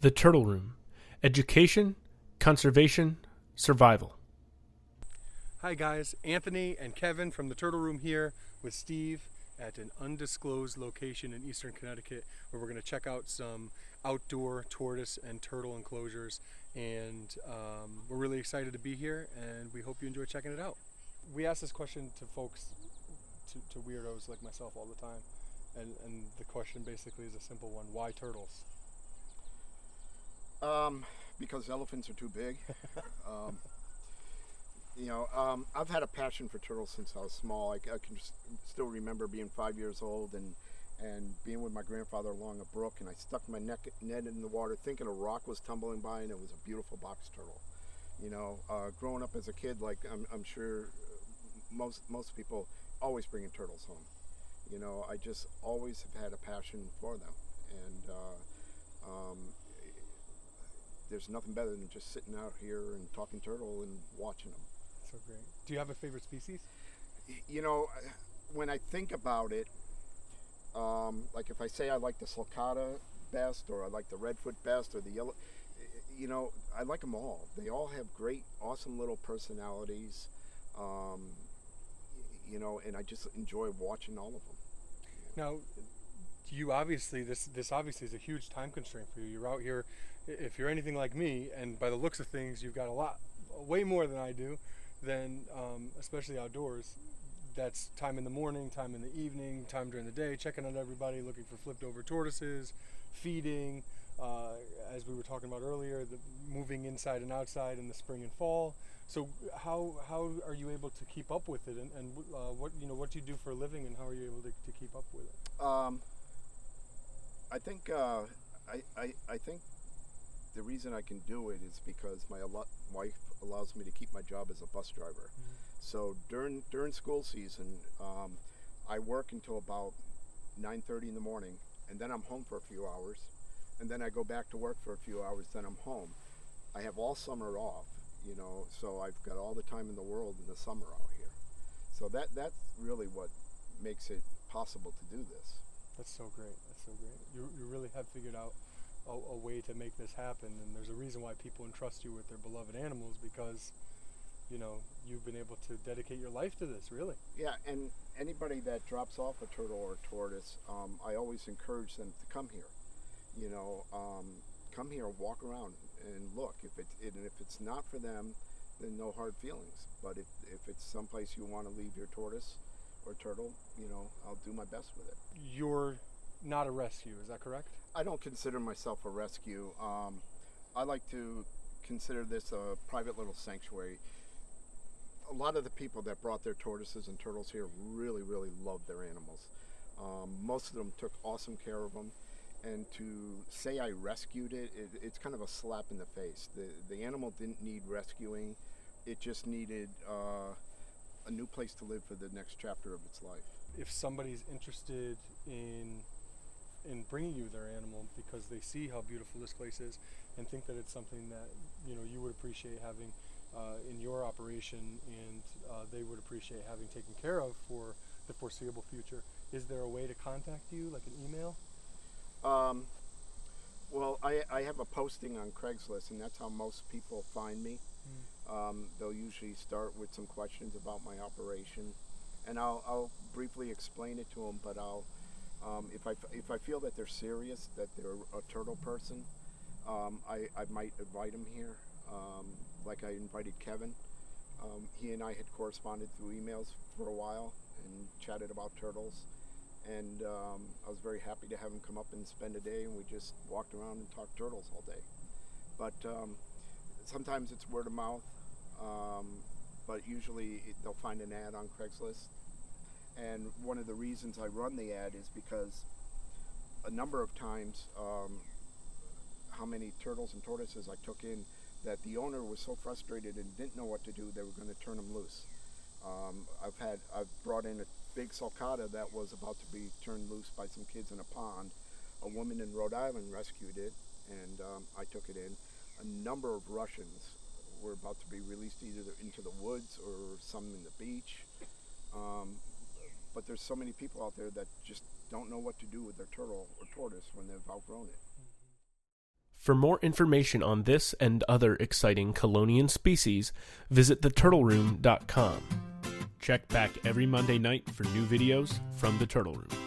The Turtle Room: Education, Conservation, Survival. Hi guys, Anthony and Kevin from the Turtle Room here with Steve at an undisclosed location in eastern Connecticut where we're going to check out some outdoor tortoise and turtle enclosures, and we're really excited to be here and we hope you enjoy checking it out. We ask this question to folks, to weirdos like myself all the time, and the question basically is a simple one: why turtles? Because elephants are too big. I've had a passion for turtles since I was small. I can still remember being 5 years old and being with my grandfather along a brook, and I stuck my net in the water thinking a rock was tumbling by and it was a beautiful box turtle. Growing up as a kid, like I'm sure most people, always bringing turtles home. I just always have had a passion for them, and there's nothing better than just sitting out here and talking turtle and watching them. So great. Do you have a favorite species? When I think about it, like if I say I like the sulcata best, or I like the redfoot best, or the yellow, I like them all. They all have great, awesome little personalities, and I just enjoy watching all of them. Now, you obviously, this obviously is a huge time constraint for you. You're out here, if you're anything like me, and by the looks of things, you've got way more than I do, then especially outdoors. That's time in the morning, time in the evening, time during the day, checking on everybody, looking for flipped over tortoises, feeding, as we were talking about earlier, the moving inside and outside in the spring and fall. So how are you able to keep up with it, and what do you do for a living, and how are you able to keep up with it? I think the reason I can do it is because my wife allows me to keep my job as a bus driver. Mm-hmm. So during school season, I work until about 9:30 in the morning, and then I'm home for a few hours, and then I go back to work for a few hours. Then I'm home. I have all summer off, so I've got all the time in the world in the summer out here. So that's really what makes it possible to do this. That's so great. That's so great. You really have figured out a way to make this happen, and there's a reason why people entrust you with their beloved animals, because you've been able to dedicate your life to this, really. Yeah, and anybody that drops off a turtle or a tortoise, I always encourage them to come here. Come here, walk around and look. If it's not for them, then no hard feelings. But if it's someplace you want to leave your tortoise or turtle, I'll do my best with it. You're not a rescue, is that correct? I don't consider myself a rescue. I like to consider this a private little sanctuary. A lot of the people that brought their tortoises and turtles here really, really love their animals. Most of them took awesome care of them. And to say I rescued it, it's kind of a slap in the face. The animal didn't need rescuing. It just needed a new place to live for the next chapter of its life. If somebody's interested in bringing you their animal because they see how beautiful this place is and think that it's something that you would appreciate having in your operation, and they would appreciate having taken care of for the foreseeable future, is there a way to contact you, like an email? Well, I have a posting on Craigslist, and that's how most people find me. They'll usually start with some questions about my operation, and I'll briefly explain it to them. But if I feel that they're serious, that they're a turtle person, I might invite them here. Like I invited Kevin. He and I had corresponded through emails for a while and chatted about turtles. And I was very happy to have him come up and spend a day, and we just walked around and talked turtles all day. But sometimes it's word of mouth, but usually they'll find an ad on Craigslist. And one of the reasons I run the ad is because a number of times, how many turtles and tortoises I took in, that the owner was so frustrated and didn't know what to do, they were going to turn them loose. I've brought in a big sulcata that was about to be turned loose by some kids in a pond. A woman in Rhode Island rescued it, and I took it in. A number of Russians were about to be released either into the woods or some in the beach. But there's so many people out there that just don't know what to do with their turtle or tortoise when they've outgrown it. For more information on this and other exciting Colonian species, visit theturtleroom.com. Check back every Monday night for new videos from the Turtle Room.